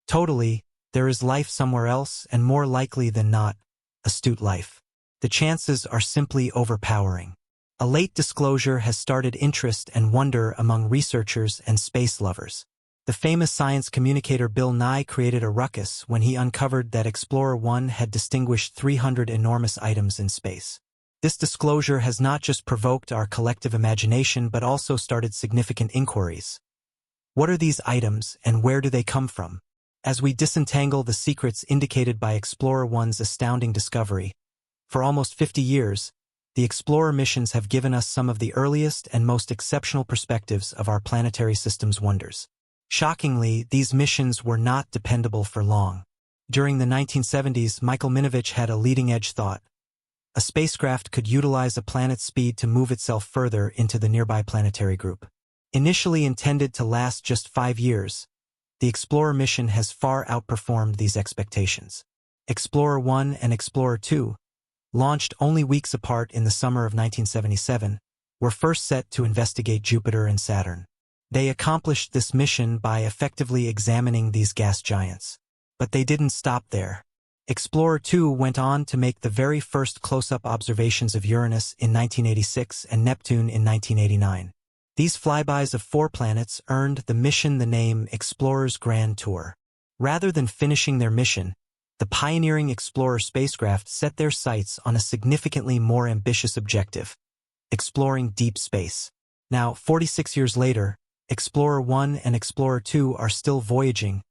Totally, there is life somewhere else, and more likely than not, astute life. The chances are simply overpowering. A late disclosure has started interest and wonder among researchers and space lovers. The famous science communicator Bill Nye created a ruckus when he uncovered that Explorer 1 had distinguished 300 enormous items in space. This disclosure has not just provoked our collective imagination but also started significant inquiries. What are these items and where do they come from? As we disentangle the secrets indicated by Explorer 1's astounding discovery, for almost 50 years, the Explorer missions have given us some of the earliest and most exceptional perspectives of our planetary system's wonders. Shockingly, these missions were not dependable for long. During the 1970s, Michael Minovich had a leading-edge thought. A spacecraft could utilize a planet's speed to move itself further into the nearby planetary group. Initially intended to last just 5 years, the Explorer mission has far outperformed these expectations. Explorer 1 and Explorer 2, launched only weeks apart in the summer of 1977, were first set to investigate Jupiter and Saturn. They accomplished this mission by effectively examining these gas giants. But they didn't stop there. Explorer 2 went on to make the very first close-up observations of Uranus in 1986 and Neptune in 1989. These flybys of 4 planets earned the mission the name Explorer's Grand Tour. Rather than finishing their mission, the pioneering Explorer spacecraft set their sights on a significantly more ambitious objective: exploring deep space. Now, 46 years later, Explorer 1 and Explorer 2 are still voyaging,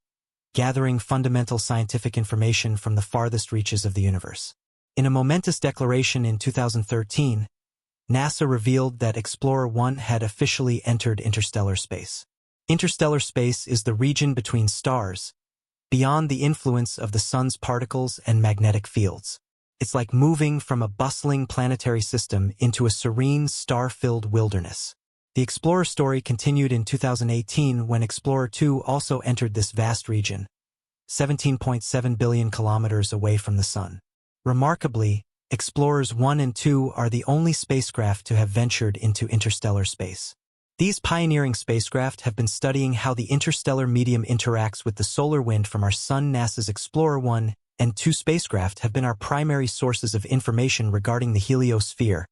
gathering fundamental scientific information from the farthest reaches of the universe. In a momentous declaration in 2013, NASA revealed that Explorer 1 had officially entered interstellar space. Interstellar space is the region between stars, beyond the influence of the sun's particles and magnetic fields. It's like moving from a bustling planetary system into a serene, star-filled wilderness. The Explorer story continued in 2018 when Explorer 2 also entered this vast region, 17.7 billion kilometers away from the sun. Remarkably, Explorers 1 and 2 are the only spacecraft to have ventured into interstellar space. These pioneering spacecraft have been studying how the interstellar medium interacts with the solar wind from our sun. NASA's Explorer 1 and 2 spacecraft have been our primary sources of information regarding the heliosphere,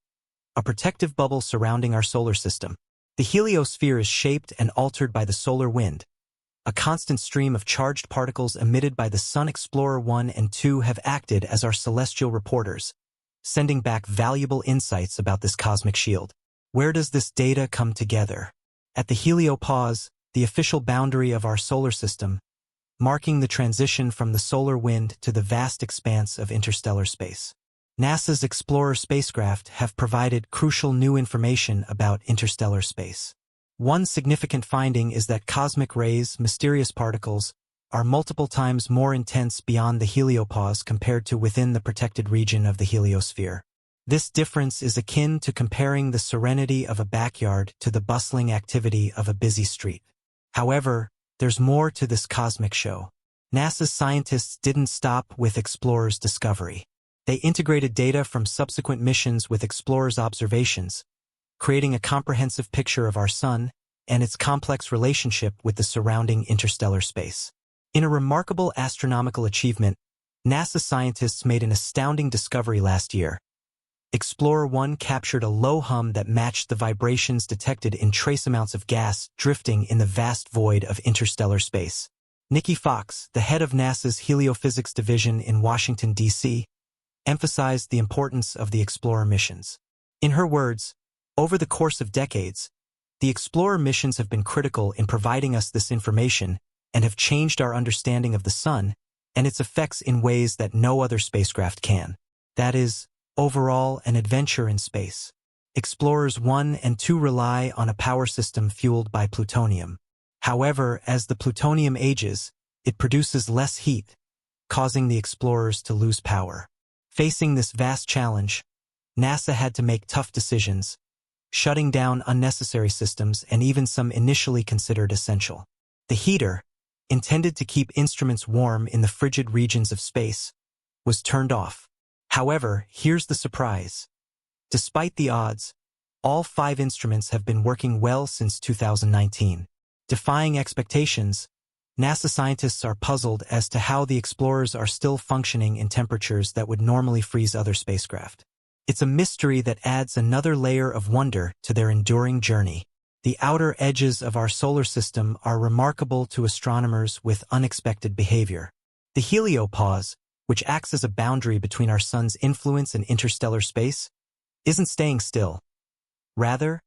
a protective bubble surrounding our solar system. The heliosphere is shaped and altered by the solar wind, a constant stream of charged particles emitted by the sun. Explorer 1 and 2 have acted as our celestial reporters, sending back valuable insights about this cosmic shield. Where does this data come together? At the heliopause, the official boundary of our solar system, marking the transition from the solar wind to the vast expanse of interstellar space. NASA's Explorer spacecraft have provided crucial new information about interstellar space. One significant finding is that cosmic rays, mysterious particles, are multiple times more intense beyond the heliopause compared to within the protected region of the heliosphere. This difference is akin to comparing the serenity of a backyard to the bustling activity of a busy street. However, there's more to this cosmic show. NASA's scientists didn't stop with Explorer's discovery. They integrated data from subsequent missions with Explorer's observations, creating a comprehensive picture of our sun and its complex relationship with the surrounding interstellar space. In a remarkable astronomical achievement, NASA scientists made an astounding discovery last year. Explorer 1 captured a low hum that matched the vibrations detected in trace amounts of gas drifting in the vast void of interstellar space. Nikki Fox, the head of NASA's Heliophysics Division in Washington, D.C., emphasized the importance of the Explorer missions. In her words, over the course of decades, the Explorer missions have been critical in providing us this information and have changed our understanding of the sun and its effects in ways that no other spacecraft can. That is, overall, an adventure in space. Explorers 1 and 2 rely on a power system fueled by plutonium. However, as the plutonium ages, it produces less heat, causing the Explorers to lose power. Facing this vast challenge, NASA had to make tough decisions, shutting down unnecessary systems and even some initially considered essential. The heater, intended to keep instruments warm in the frigid regions of space, was turned off. However, here's the surprise. Despite the odds, all 5 instruments have been working well since 2019. Defying expectations, NASA scientists are puzzled as to how the explorers are still functioning in temperatures that would normally freeze other spacecraft. It's a mystery that adds another layer of wonder to their enduring journey. The outer edges of our solar system are remarkable to astronomers with unexpected behavior. The heliopause, which acts as a boundary between our sun's influence and interstellar space, isn't staying still. Rather,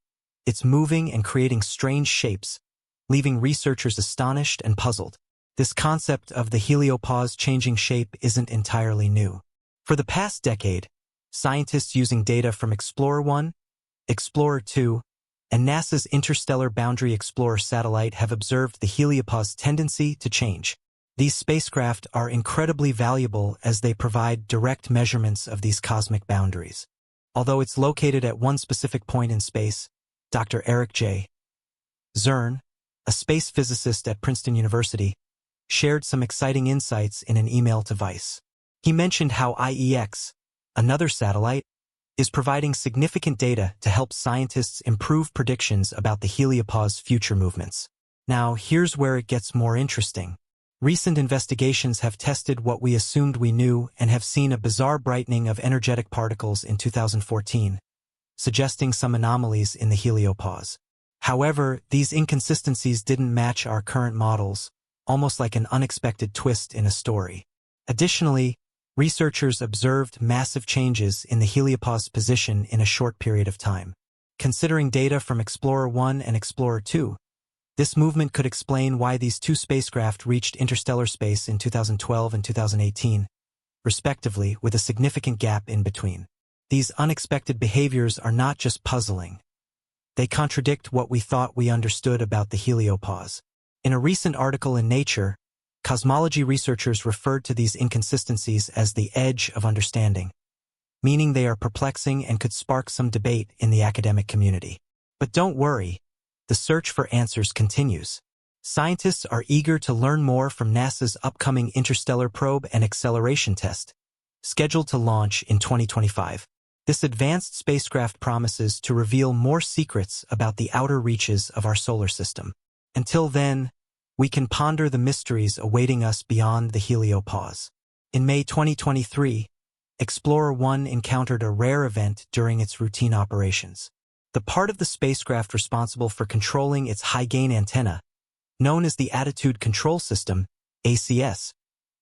it's moving and creating strange shapes, leaving researchers astonished and puzzled. This concept of the heliopause changing shape isn't entirely new. For the past decade, scientists using data from Explorer 1, Explorer 2, and NASA's Interstellar Boundary Explorer satellite have observed the heliopause tendency to change. These spacecraft are incredibly valuable as they provide direct measurements of these cosmic boundaries. Although it's located at one specific point in space, Dr. Eric J. Zern, a space physicist at Princeton University, shared some exciting insights in an email to Vice. He mentioned how IEX, another satellite, is providing significant data to help scientists improve predictions about the heliopause future movements. Now, here's where it gets more interesting. Recent investigations have tested what we assumed we knew and have seen a bizarre brightening of energetic particles in 2014, suggesting some anomalies in the heliopause. However, these inconsistencies didn't match our current models, almost like an unexpected twist in a story. Additionally, researchers observed massive changes in the heliopause position in a short period of time. Considering data from Explorer 1 and Explorer 2, this movement could explain why these two spacecraft reached interstellar space in 2012 and 2018, respectively, with a significant gap in between. These unexpected behaviors are not just puzzling. They contradict what we thought we understood about the heliopause. In a recent article in Nature, cosmology researchers referred to these inconsistencies as the edge of understanding, meaning they are perplexing and could spark some debate in the academic community. But don't worry, the search for answers continues. Scientists are eager to learn more from NASA's upcoming interstellar probe and acceleration test, scheduled to launch in 2025. This advanced spacecraft promises to reveal more secrets about the outer reaches of our solar system. Until then, we can ponder the mysteries awaiting us beyond the heliopause. In May 2023, Explorer 1 encountered a rare event during its routine operations. The part of the spacecraft responsible for controlling its high-gain antenna, known as the Attitude Control System, ACS,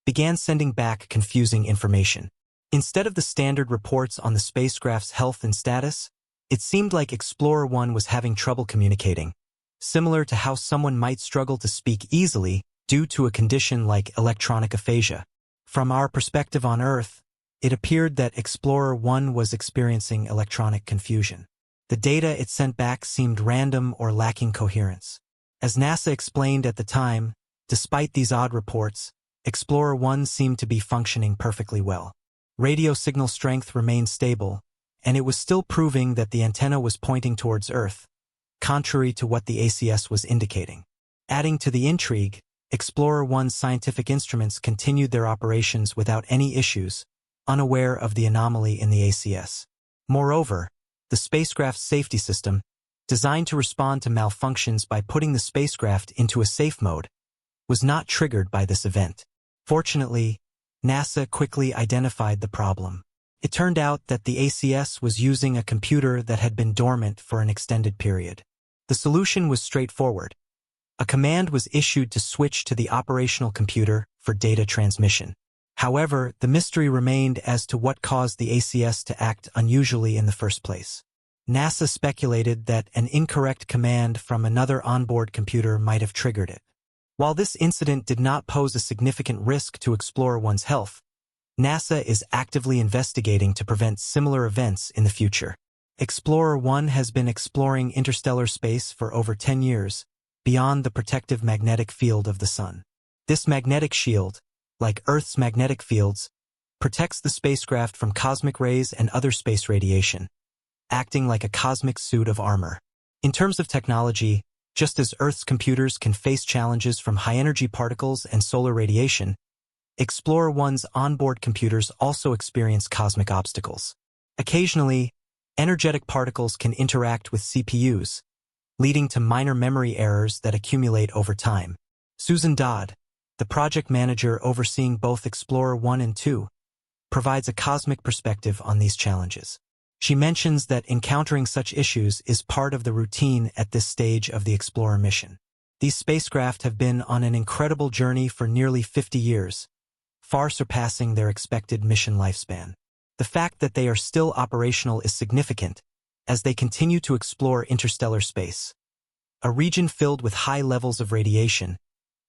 began sending back confusing information. Instead of the standard reports on the spacecraft's health and status, it seemed like Explorer 1 was having trouble communicating, similar to how someone might struggle to speak easily due to a condition like electronic aphasia. From our perspective on Earth, it appeared that Explorer 1 was experiencing electronic confusion. The data it sent back seemed random or lacking coherence. As NASA explained at the time, despite these odd reports, Explorer 1 seemed to be functioning perfectly well. Radio signal strength remained stable, and it was still proving that the antenna was pointing towards Earth, contrary to what the ACS was indicating. Adding to the intrigue, Explorer 1's scientific instruments continued their operations without any issues, unaware of the anomaly in the ACS. Moreover, the spacecraft's safety system, designed to respond to malfunctions by putting the spacecraft into a safe mode, was not triggered by this event. Fortunately, NASA quickly identified the problem. It turned out that the ACS was using a computer that had been dormant for an extended period. The solution was straightforward. A command was issued to switch to the operational computer for data transmission. However, the mystery remained as to what caused the ACS to act unusually in the first place. NASA speculated that an incorrect command from another onboard computer might have triggered it. While this incident did not pose a significant risk to Explorer 1's health, NASA is actively investigating to prevent similar events in the future. Explorer 1 has been exploring interstellar space for over 10 years, beyond the protective magnetic field of the Sun. This magnetic shield, like Earth's magnetic fields, protects the spacecraft from cosmic rays and other space radiation, acting like a cosmic suit of armor. In terms of technology, just as Earth's computers can face challenges from high-energy particles and solar radiation, Explorer 1's onboard computers also experience cosmic obstacles. Occasionally, energetic particles can interact with CPUs, leading to minor memory errors that accumulate over time. Susan Dodd, the project manager overseeing both Explorer 1 and 2, provides a cosmic perspective on these challenges. She mentions that encountering such issues is part of the routine at this stage of the Explorer mission. These spacecraft have been on an incredible journey for nearly 50 years, far surpassing their expected mission lifespan. The fact that they are still operational is significant, as they continue to explore interstellar space, a region filled with high levels of radiation,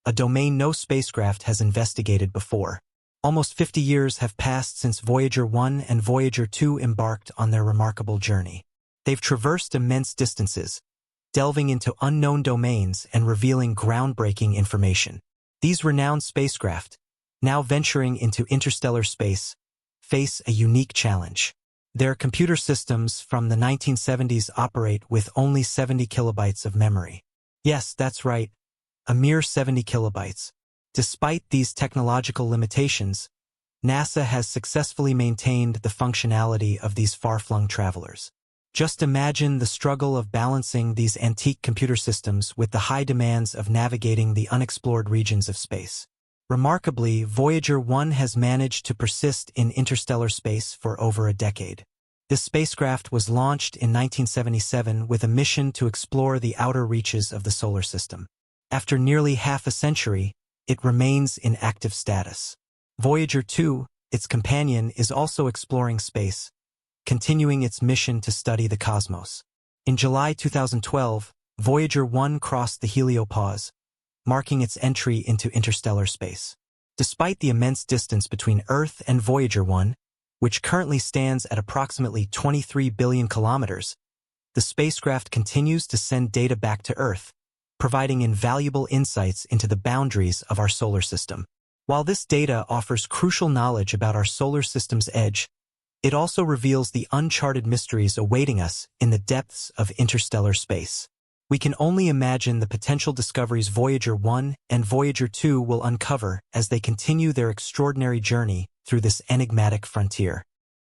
a domain no spacecraft has investigated before. Almost 50 years have passed since Voyager 1 and Voyager 2 embarked on their remarkable journey. They've traversed immense distances, delving into unknown domains and revealing groundbreaking information. These renowned spacecraft, now venturing into interstellar space, face a unique challenge. Their computer systems from the 1970s operate with only 70 kilobytes of memory. Yes, that's right, a mere 70 kilobytes. Despite these technological limitations, NASA has successfully maintained the functionality of these far-flung travelers. Just imagine the struggle of balancing these antique computer systems with the high demands of navigating the unexplored regions of space. Remarkably, Voyager 1 has managed to persist in interstellar space for over a decade. This spacecraft was launched in 1977 with a mission to explore the outer reaches of the solar system. After nearly half a century, it remains in active status. Voyager 2, its companion, is also exploring space, continuing its mission to study the cosmos. In July 2012, Voyager 1 crossed the heliopause, marking its entry into interstellar space. Despite the immense distance between Earth and Voyager 1, which currently stands at approximately 23 billion kilometers, the spacecraft continues to send data back to Earth, providing invaluable insights into the boundaries of our solar system. While this data offers crucial knowledge about our solar system's edge, it also reveals the uncharted mysteries awaiting us in the depths of interstellar space. We can only imagine the potential discoveries Voyager 1 and Voyager 2 will uncover as they continue their extraordinary journey through this enigmatic frontier.